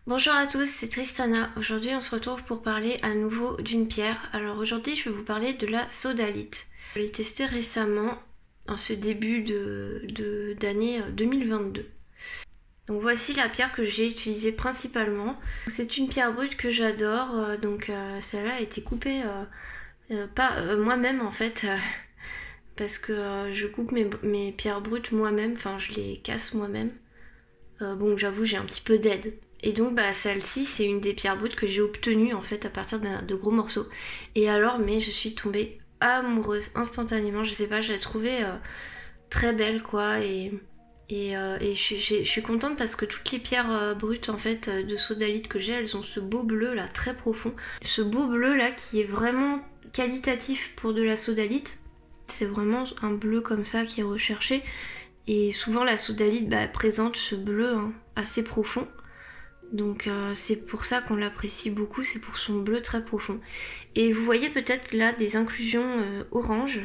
Bonjour à tous, c'est Tristana. Aujourd'hui on se retrouve pour parler à nouveau d'une pierre. Alors aujourd'hui je vais vous parler de la sodalite. Je l'ai testée récemment, en ce début d'année 2022. Donc voici la pierre que j'ai utilisée principalement. C'est une pierre brute que j'adore, celle-là a été coupée pas moi-même en fait, parce que je coupe mes pierres brutes moi-même, enfin je les casse moi-même. Bon j'avoue j'ai un petit peu d'aide. Et donc celle-ci c'est une des pierres brutes que j'ai obtenues en fait à partir de gros morceaux. Et alors mais je suis tombée amoureuse instantanément, je sais pas, je l'ai trouvée très belle quoi et je suis contente parce que toutes les pierres brutes en fait de sodalite que j'ai, elles ont ce beau bleu là très profond. Ce beau bleu là qui est vraiment qualitatif pour de la sodalite. C'est vraiment un bleu comme ça qui est recherché. Et souvent la sodalite présente ce bleu assez profond. Donc c'est pour ça qu'on l'apprécie beaucoup, c'est pour son bleu très profond. Et vous voyez peut-être là des inclusions orange.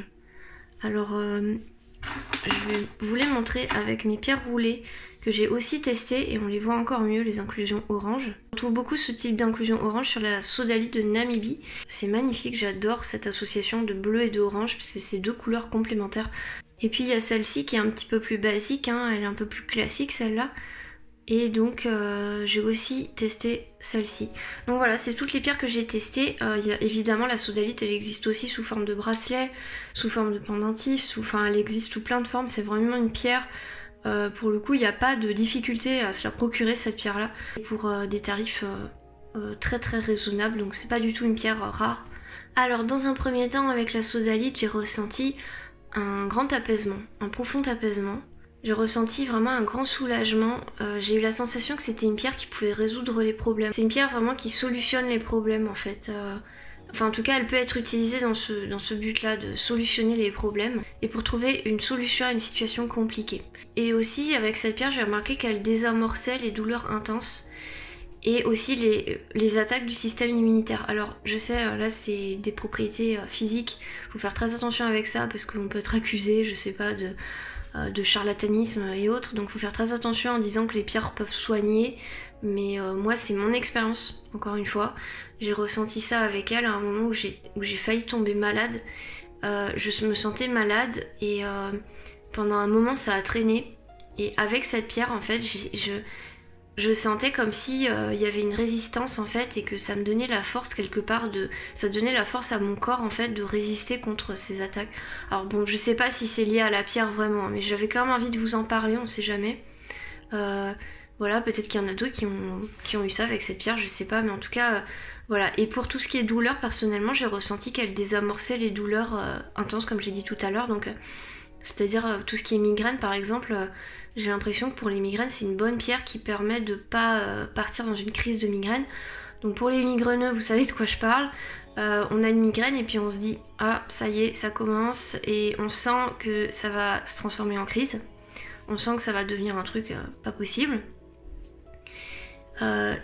Alors je vais vous les montrer avec mes pierres roulées que j'ai aussi testées et on les voit encore mieux les inclusions orange. On trouve beaucoup ce type d'inclusion orange sur la sodalite de Namibie. C'est magnifique, j'adore cette association de bleu et d'orange, c'est ces deux couleurs complémentaires. Et puis il y a celle-ci qui est un petit peu plus basique, elle est un peu plus classique celle-là. Et donc j'ai aussi testé celle-ci. Donc voilà, c'est toutes les pierres que j'ai testées. Il y a évidemment la sodalite, elle existe aussi sous forme de bracelet, sous forme de pendentif, elle existe sous plein de formes. C'est vraiment une pierre. Pour le coup, il n'y a pas de difficulté à se la procurer cette pierre-là pour des tarifs très très raisonnables. Donc c'est pas du tout une pierre rare. Alors dans un premier temps, avec la sodalite, j'ai ressenti un grand apaisement, un profond apaisement. J'ai ressenti vraiment un grand soulagement. J'ai eu la sensation que c'était une pierre qui pouvait résoudre les problèmes. C'est une pierre vraiment qui solutionne les problèmes en fait. Enfin en tout cas elle peut être utilisée dans ce but-là de solutionner les problèmes et pour trouver une solution à une situation compliquée. Et aussi avec cette pierre j'ai remarqué qu'elle désamorçait les douleurs intenses et aussi les attaques du système immunitaire. Alors je sais là c'est des propriétés physiques, faut faire très attention avec ça parce qu'on peut être accusé, je sais pas, de charlatanisme et autres, donc faut faire très attention en disant que les pierres peuvent soigner, mais moi c'est mon expérience, encore une fois, j'ai ressenti ça avec elle à un moment où j'ai failli tomber malade, je me sentais malade et pendant un moment ça a traîné, et avec cette pierre en fait je sentais comme si il y avait une résistance en fait et que ça me donnait la force quelque part ça donnait la force à mon corps en fait de résister contre ces attaques. Alors bon, je sais pas si c'est lié à la pierre vraiment, mais j'avais quand même envie de vous en parler, on sait jamais. Voilà, peut-être qu'il y en a d'autres qui ont eu ça avec cette pierre, je sais pas, mais en tout cas voilà. Et pour tout ce qui est douleur, personnellement j'ai ressenti qu'elle désamorçait les douleurs intenses comme j'ai dit tout à l'heure, donc c'est-à-dire tout ce qui est migraine par exemple. J'ai l'impression que pour les migraines, c'est une bonne pierre qui permet de pas partir dans une crise de migraine. Donc pour les migraineux, vous savez de quoi je parle. On a une migraine et puis on se dit « Ah, ça y est, ça commence » et on sent que ça va se transformer en crise. On sent que ça va devenir un truc pas possible.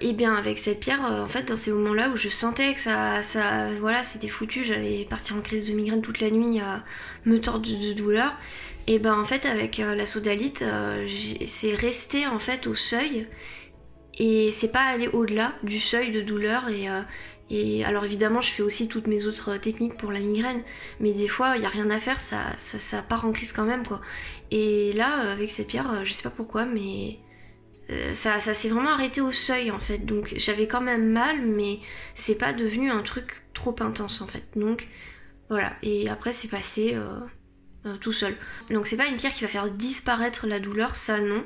Et bien avec cette pierre, en fait, dans ces moments-là où je sentais que voilà, c'était foutu, j'allais partir en crise de migraine toute la nuit à me tordre de douleur. Et ben en fait avec la sodalite, c'est resté en fait au seuil et c'est pas allé au-delà du seuil de douleur et alors évidemment je fais aussi toutes mes autres techniques pour la migraine, mais des fois il y a rien à faire, ça part en crise quand même quoi. Et là avec cette pierre, je sais pas pourquoi, mais ça s'est vraiment arrêté au seuil en fait, donc j'avais quand même mal, mais c'est pas devenu un truc trop intense en fait. Donc voilà, et après c'est passé tout seul. Donc c'est pas une pierre qui va faire disparaître la douleur, ça non,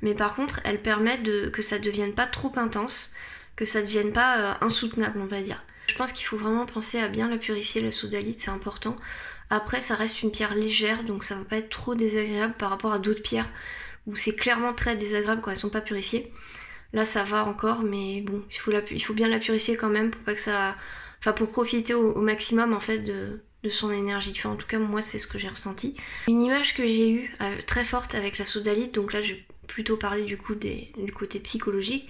mais par contre elle permet que ça devienne pas trop intense, que ça devienne pas insoutenable on va dire. Je pense qu'il faut vraiment penser à bien la purifier la sodalite, c'est important. Après ça reste une pierre légère, donc ça va pas être trop désagréable par rapport à d'autres pierres où c'est clairement très désagréable quand elles sont pas purifiées. Là ça va encore, mais bon, il faut bien la purifier quand même pour pas que ça... Enfin pour profiter au maximum en fait de son énergie. Enfin en tout cas moi c'est ce que j'ai ressenti. Une image que j'ai eue très forte avec la sodalite, donc là je vais plutôt parler du coup du côté psychologique.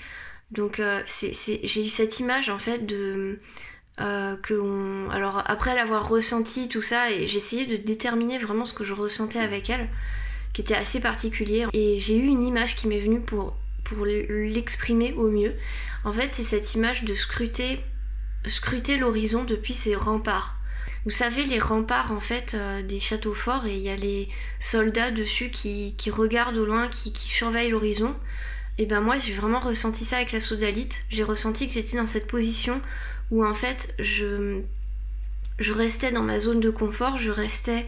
Donc j'ai eu cette image en fait de... alors après l'avoir ressenti tout ça, et j'ai essayé de déterminer vraiment ce que je ressentais avec elle, qui était assez particulier. Et j'ai eu une image qui m'est venue l'exprimer au mieux. En fait, c'est cette image de scruter l'horizon depuis ses remparts. Vous savez, les remparts en fait des châteaux forts, et il y a les soldats dessus qui regardent au loin, qui surveillent l'horizon. Et ben moi j'ai vraiment ressenti ça avec la sodalite. J'ai ressenti que j'étais dans cette position où en fait je restais dans ma zone de confort, je restais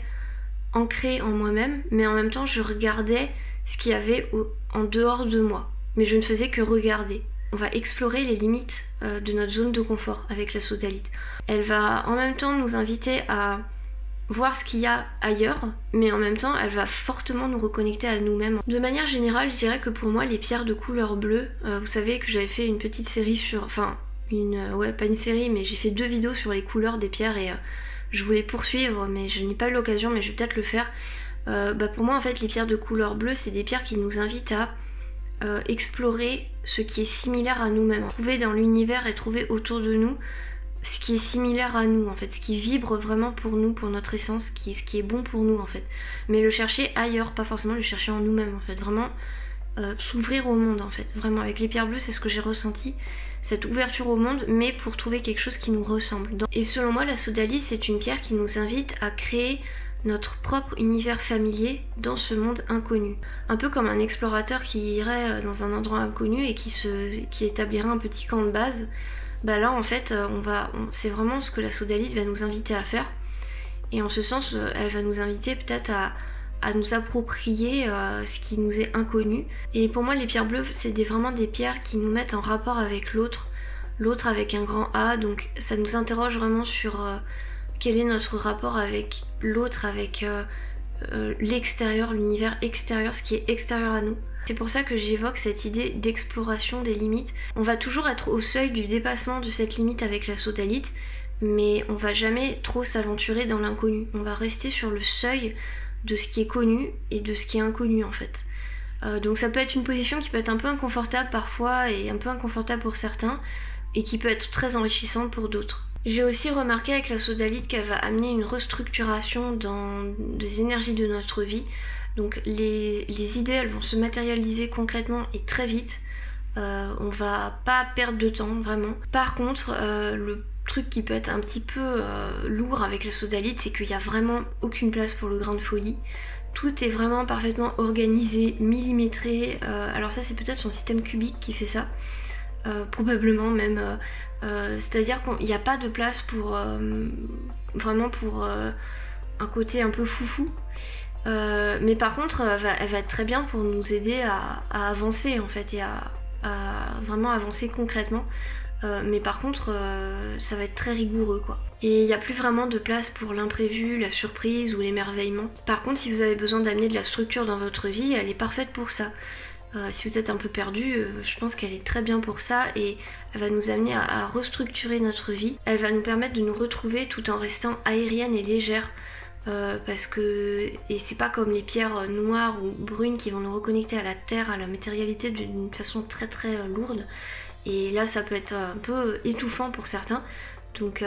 ancrée en moi-même, mais en même temps je regardais ce qu'il y avait en dehors de moi. Mais je ne faisais que regarder. On va explorer les limites de notre zone de confort avec la sodalite. Elle va en même temps nous inviter à voir ce qu'il y a ailleurs, mais en même temps elle va fortement nous reconnecter à nous-mêmes. De manière générale, je dirais que pour moi les pierres de couleur bleue, vous savez que j'avais fait une petite série sur... Enfin, pas une série, mais j'ai fait 2 vidéos sur les couleurs des pierres et je voulais poursuivre, mais je n'ai pas eu l'occasion, mais je vais peut-être le faire. Pour moi en fait les pierres de couleur bleue, c'est des pierres qui nous invitent à explorer ce qui est similaire à nous-mêmes. Trouver dans l'univers et trouver autour de nous ce qui est similaire à nous en fait, ce qui vibre vraiment pour nous, pour notre essence, ce qui est bon pour nous en fait. Mais le chercher ailleurs, pas forcément le chercher en nous-mêmes en fait, vraiment s'ouvrir au monde en fait. Vraiment avec les pierres bleues c'est ce que j'ai ressenti, cette ouverture au monde, mais pour trouver quelque chose qui nous ressemble. Et selon moi la sodalite c'est une pierre qui nous invite à créer notre propre univers familier dans ce monde inconnu. Un peu comme un explorateur qui irait dans un endroit inconnu et qui établirait un petit camp de base. Bah là en fait c'est vraiment ce que la sodalite va nous inviter à faire, et en ce sens elle va nous inviter peut-être à nous approprier ce qui nous est inconnu. Et pour moi les pierres bleues c'est vraiment des pierres qui nous mettent en rapport avec l'autre avec un grand A, donc ça nous interroge vraiment sur quel est notre rapport avec l'autre, avec l'extérieur, l'univers extérieur, ce qui est extérieur à nous. C'est pour ça que j'évoque cette idée d'exploration des limites. On va toujours être au seuil du dépassement de cette limite avec la sodalite, mais on va jamais trop s'aventurer dans l'inconnu. On va rester sur le seuil de ce qui est connu et de ce qui est inconnu en fait. Donc ça peut être une position qui peut être un peu inconfortable parfois et un peu inconfortable pour certains, et qui peut être très enrichissante pour d'autres. J'ai aussi remarqué avec la sodalite qu'elle va amener une restructuration dans des énergies de notre vie. Donc les idées elles vont se matérialiser concrètement et très vite. On va pas perdre de temps vraiment. Par contre le truc qui peut être un petit peu lourd avec la sodalite, c'est qu'il n'y a vraiment aucune place pour le grain de folie. Tout est vraiment parfaitement organisé, millimétré. Alors ça c'est peut-être son système cubique qui fait ça. Probablement même. C'est-à-dire qu'il n'y a pas de place pour vraiment pour un côté un peu foufou. Mais par contre elle va être très bien pour nous aider à avancer en fait, et à vraiment avancer concrètement. Mais par contre ça va être très rigoureux quoi. Et il n'y a plus vraiment de place pour l'imprévu, la surprise ou l'émerveillement. Par contre si vous avez besoin d'amener de la structure dans votre vie, elle est parfaite pour ça. Si vous êtes un peu perdu, je pense qu'elle est très bien pour ça, et elle va nous amener à restructurer notre vie. Elle va nous permettre de nous retrouver tout en restant aérienne et légère, parce que, et c'est pas comme les pierres noires ou brunes qui vont nous reconnecter à la terre, à la matérialité d'une façon très très lourde, et là ça peut être un peu étouffant pour certains. Donc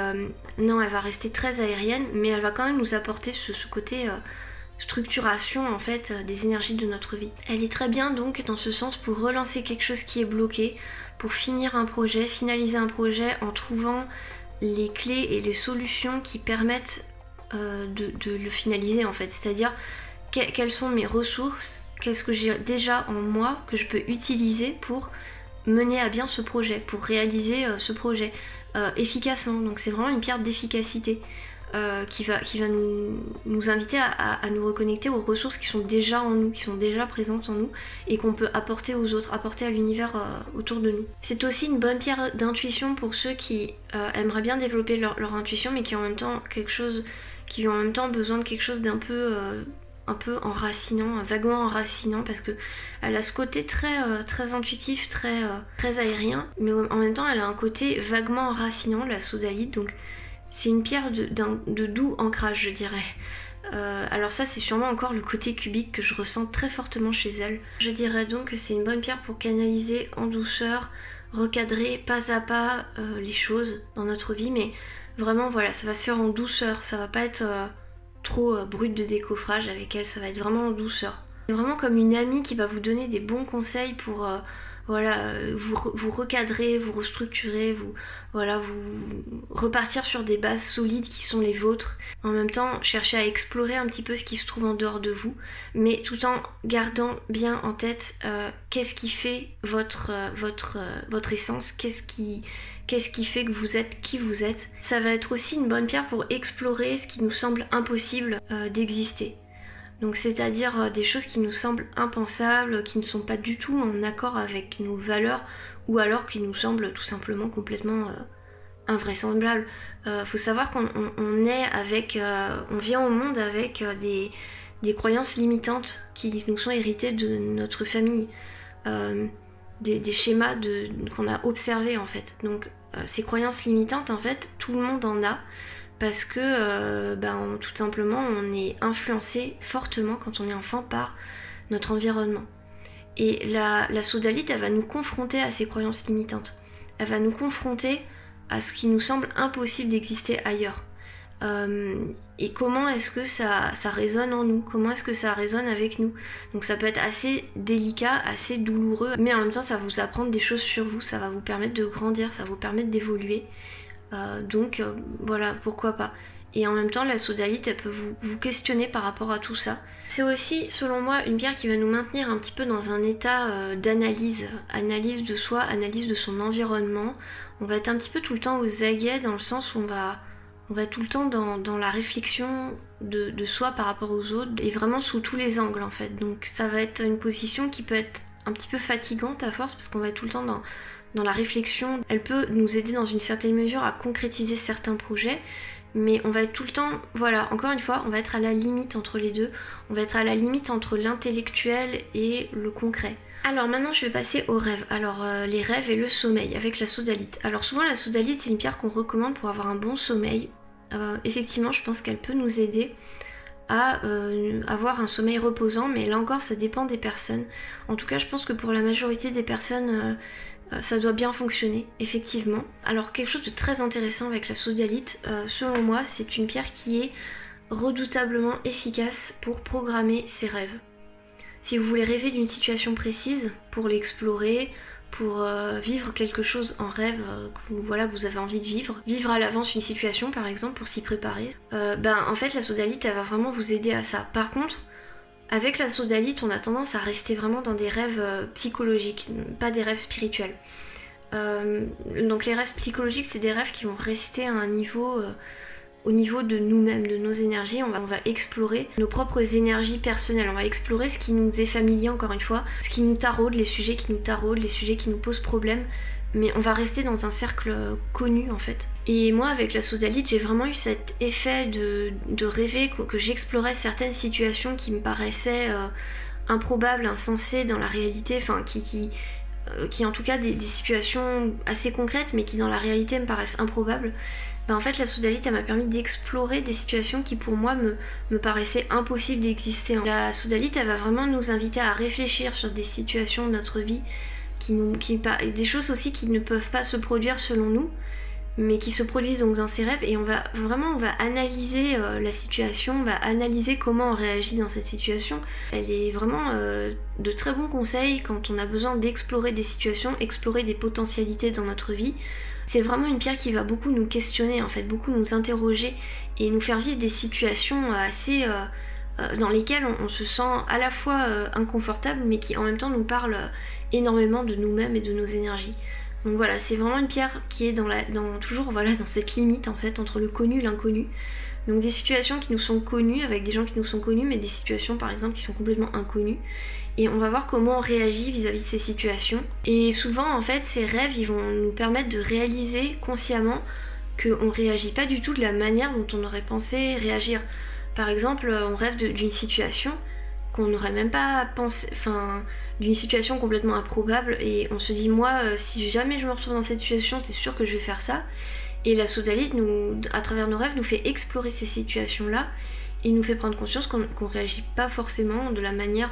non, elle va rester très aérienne, mais elle va quand même nous apporter ce côté structuration en fait des énergies de notre vie. Elle est très bien donc dans ce sens pour relancer quelque chose qui est bloqué, pour finir un projet, finaliser un projet en trouvant les clés et les solutions qui permettent de le finaliser en fait. C'est-à-dire quelles sont mes ressources, qu'est-ce que j'ai déjà en moi que je peux utiliser pour mener à bien ce projet, pour réaliser ce projet efficacement. Donc c'est vraiment une pierre d'efficacité. Qui va nous inviter à nous reconnecter aux ressources qui sont déjà en nous, qui sont déjà présentes en nous, et qu'on peut apporter aux autres, apporter à l'univers autour de nous. C'est aussi une bonne pierre d'intuition pour ceux qui aimeraient bien développer leur intuition, mais qui ont en même temps besoin de quelque chose d'un peu un peu enracinant, vaguement enracinant, parce que elle a ce côté très intuitif, très aérien, mais en même temps elle a un côté vaguement enracinant, la sodalite. Donc c'est une pierre de doux ancrage, je dirais. Alors ça c'est sûrement encore le côté cubique que je ressens très fortement chez elle. Je dirais donc que c'est une bonne pierre pour canaliser en douceur, recadrer pas à pas les choses dans notre vie, mais vraiment voilà, ça va se faire en douceur, ça va pas être trop brut de décoffrage avec elle, ça va être vraiment en douceur. C'est vraiment comme une amie qui va vous donner des bons conseils pour voilà, vous recadrer, vous restructurer, voilà, vous repartir sur des bases solides qui sont les vôtres. En même temps, chercher à explorer un petit peu ce qui se trouve en dehors de vous, mais tout en gardant bien en tête qu'est-ce qui fait votre essence, qu'est-ce qui fait que vous êtes qui vous êtes. Ça va être aussi une bonne pierre pour explorer ce qui nous semble impossible d'exister. Donc c'est-à-dire des choses qui nous semblent impensables, qui ne sont pas du tout en accord avec nos valeurs, ou alors qui nous semblent tout simplement complètement invraisemblables. Faut savoir qu'on est avec, on vient au monde avec des croyances limitantes qui nous sont héritées de notre famille, des schémas qu'on a observés en fait. Donc ces croyances limitantes en fait, tout le monde en a. Parce que tout simplement on est influencé fortement quand on est enfant par notre environnement. Et la sodalite, elle va nous confronter à ces croyances limitantes. Elle va nous confronter à ce qui nous semble impossible d'exister ailleurs. Et comment est-ce que ça résonne en nous? Comment est-ce que ça résonne avec nous? Donc ça peut être assez délicat, assez douloureux, mais en même temps ça va vous apprendre des choses sur vous, ça va vous permettre de grandir, ça va vous permettre d'évoluer. Donc voilà, pourquoi pas. Et en même temps, la sodalite, elle peut vous questionner par rapport à tout ça. C'est aussi, selon moi, une pierre qui va nous maintenir un petit peu dans un état d'analyse, analyse de soi, analyse de son environnement. On va être un petit peu tout le temps aux aguets, dans le sens où on va être tout le temps dans la réflexion de soi par rapport aux autres, et vraiment sous tous les angles en fait. Donc ça va être une position qui peut être un petit peu fatigante à force, parce qu'on va être tout le temps dans la réflexion. Elle peut nous aider dans une certaine mesure à concrétiser certains projets, mais on va être tout le temps, voilà, encore une fois, on va être à la limite entre les deux, on va être à la limite entre l'intellectuel et le concret. Alors maintenant je vais passer aux rêves. Alors les rêves et le sommeil avec la sodalite. Alors souvent la sodalite c'est une pierre qu'on recommande pour avoir un bon sommeil. Effectivement je pense qu'elle peut nous aider à avoir un sommeil reposant, mais là encore ça dépend des personnes. En tout cas je pense que pour la majorité des personnes ça doit bien fonctionner, effectivement. Alors quelque chose de très intéressant avec la sodalite, selon moi, c'est une pierre qui est redoutablement efficace pour programmer ses rêves. Si vous voulez rêver d'une situation précise, pour l'explorer, pour vivre quelque chose en rêve que vous avez envie de vivre à l'avance une situation par exemple pour s'y préparer, en fait la sodalite elle va vraiment vous aider à ça. Par contre, avec la sodalite, on a tendance à rester vraiment dans des rêves psychologiques, pas des rêves spirituels. Donc les rêves psychologiques, c'est des rêves qui vont rester à un niveau, au niveau de nous-mêmes, de nos énergies. On va explorer nos propres énergies personnelles, on va explorer ce qui nous est familier encore une fois, ce qui nous taraude, les sujets qui nous taraudent, les sujets qui nous posent problème. Mais on va rester dans un cercle connu en fait. Et moi avec la sodalite j'ai vraiment eu cet effet de rêver que j'explorais certaines situations qui me paraissaient improbables, insensées dans la réalité, enfin qui en tout cas des situations assez concrètes mais qui dans la réalité me paraissent improbables. En fait la sodalite elle m'a permis d'explorer des situations qui pour moi me paraissaient impossibles d'exister. La sodalite elle va vraiment nous inviter à réfléchir sur des situations de notre vie, des choses aussi qui ne peuvent pas se produire selon nous, mais qui se produisent donc dans ces rêves, et on va analyser la situation, on va analyser comment on réagit dans cette situation. Elle est vraiment de très bons conseils quand on a besoin d'explorer des situations, explorer des potentialités dans notre vie. C'est vraiment une pierre qui va beaucoup nous questionner en fait, beaucoup nous interroger et nous faire vivre des situations assez dans lesquelles on se sent à la fois inconfortable mais qui en même temps nous parlent énormément de nous-mêmes et de nos énergies. Donc voilà, c'est vraiment une pierre qui est toujours dans cette limite en fait entre le connu et l'inconnu. Donc des situations qui nous sont connues avec des gens qui nous sont connus, mais des situations par exemple qui sont complètement inconnues. Et on va voir comment on réagit vis-à-vis de ces situations. Et souvent en fait ces rêves ils vont nous permettre de réaliser consciemment qu'on réagit pas du tout de la manière dont on aurait pensé réagir. Par exemple, on rêve d'une situation qu'on n'aurait même pas pensé, d'une situation complètement improbable, et on se dit moi si jamais je me retrouve dans cette situation c'est sûr que je vais faire ça. Et la sodalite à travers nos rêves nous fait explorer ces situations là et nous fait prendre conscience qu'on réagit pas forcément de la manière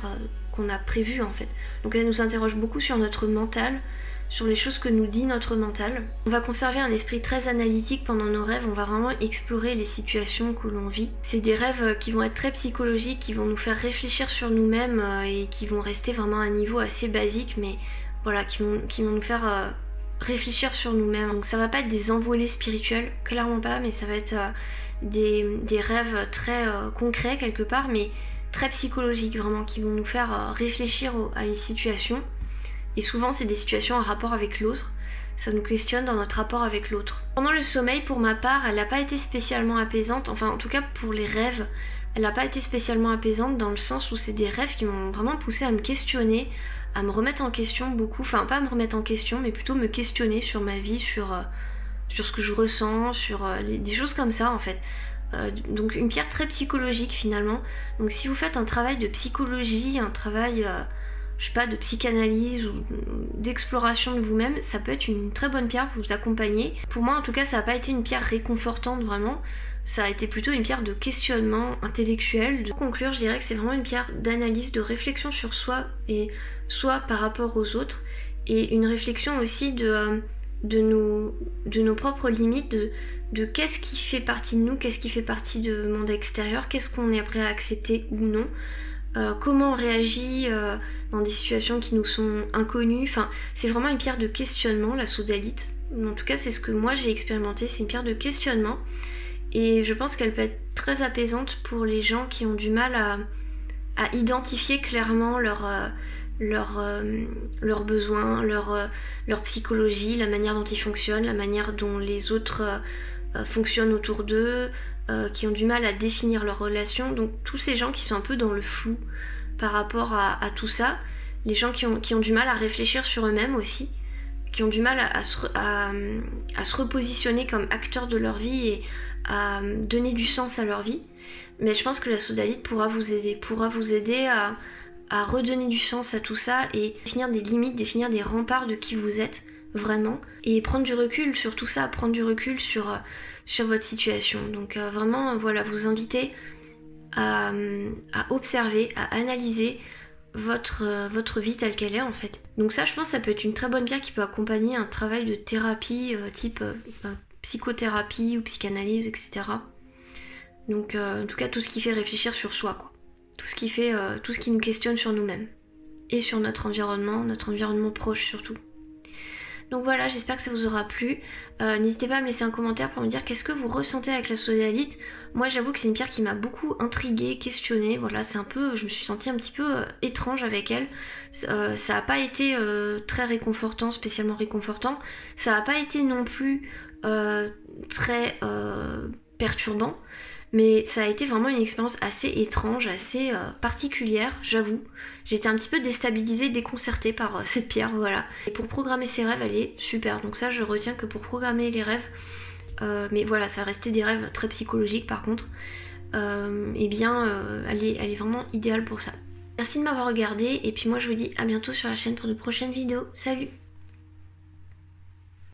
qu'on a prévue en fait. Donc elle nous interroge beaucoup sur notre mental, sur les choses que nous dit notre mental. On va conserver un esprit très analytique pendant nos rêves, on va vraiment explorer les situations que l'on vit. C'est des rêves qui vont être très psychologiques, qui vont nous faire réfléchir sur nous-mêmes et qui vont rester vraiment à un niveau assez basique, mais voilà, qui vont nous faire réfléchir sur nous-mêmes. Donc ça va pas être des envolées spirituelles, clairement pas, mais ça va être des rêves très concrets quelque part, mais très psychologiques vraiment, qui vont nous faire réfléchir à une situation. Et souvent c'est des situations en rapport avec l'autre. Ça nous questionne dans notre rapport avec l'autre. Pendant le sommeil, pour ma part, elle n'a pas été spécialement apaisante, enfin en tout cas pour les rêves, elle n'a pas été spécialement apaisante dans le sens où c'est des rêves qui m'ont vraiment poussé à me questionner, à me remettre en question beaucoup, enfin pas à me remettre en question, mais plutôt me questionner sur ma vie, sur ce que je ressens, sur des choses comme ça en fait. Donc une pierre très psychologique finalement. Donc si vous faites un travail de psychologie, un travail je sais pas, de psychanalyse ou d'exploration de vous-même, ça peut être une très bonne pierre pour vous accompagner. Pour moi en tout cas ça n'a pas été une pierre réconfortante vraiment, ça a été plutôt une pierre de questionnement intellectuel. Pour conclure, je dirais que c'est vraiment une pierre d'analyse, de réflexion sur soi et soit par rapport aux autres, et une réflexion aussi de nos propres limites, de qu'est-ce qui fait partie de nous, qu'est-ce qui fait partie du monde extérieur, qu'est-ce qu'on est prêt à accepter ou non. Comment on réagit dans des situations qui nous sont inconnues. Enfin, c'est vraiment une pierre de questionnement, la sodalite. En tout cas, c'est ce que moi j'ai expérimenté, c'est une pierre de questionnement. Et je pense qu'elle peut être très apaisante pour les gens qui ont du mal à identifier clairement leurs besoins, leur psychologie, la manière dont ils fonctionnent, la manière dont les autres fonctionnent autour d'eux, qui ont du mal à définir leurs relations. Donc tous ces gens qui sont un peu dans le flou par rapport à tout ça, les gens qui ont du mal à réfléchir sur eux-mêmes aussi, qui ont du mal à se repositionner comme acteurs de leur vie et à donner du sens à leur vie. Mais je pense que la sodalite pourra vous aider à redonner du sens à tout ça et définir des limites, définir des remparts de qui vous êtes vraiment, et prendre du recul sur tout ça, prendre du recul sur votre situation. Donc vraiment, voilà, vous inviter à observer, à analyser votre vie telle qu'elle est en fait. Donc ça, je pense que ça peut être une très bonne pierre qui peut accompagner un travail de thérapie type psychothérapie ou psychanalyse, etc. Donc en tout cas tout ce qui fait réfléchir sur soi, quoi. Tout ce qui nous questionne sur nous-mêmes et sur notre environnement proche surtout. Donc voilà, j'espère que ça vous aura plu. N'hésitez pas à me laisser un commentaire pour me dire qu'est-ce que vous ressentez avec la sodalite. Moi j'avoue que c'est une pierre qui m'a beaucoup intriguée, questionnée. Voilà, je me suis sentie un petit peu étrange avec elle. Ça n'a pas été très réconfortant, spécialement réconfortant. Ça n'a pas été non plus très perturbant. Mais ça a été vraiment une expérience assez étrange, assez particulière, j'avoue. J'étais un petit peu déstabilisée, déconcertée par cette pierre, voilà. Et pour programmer ses rêves, elle est super. Donc ça, je retiens que pour programmer les rêves, mais voilà, ça va rester des rêves très psychologiques par contre, eh bien, elle est vraiment idéale pour ça. Merci de m'avoir regardé, et puis moi je vous dis à bientôt sur la chaîne pour de prochaines vidéos. Salut!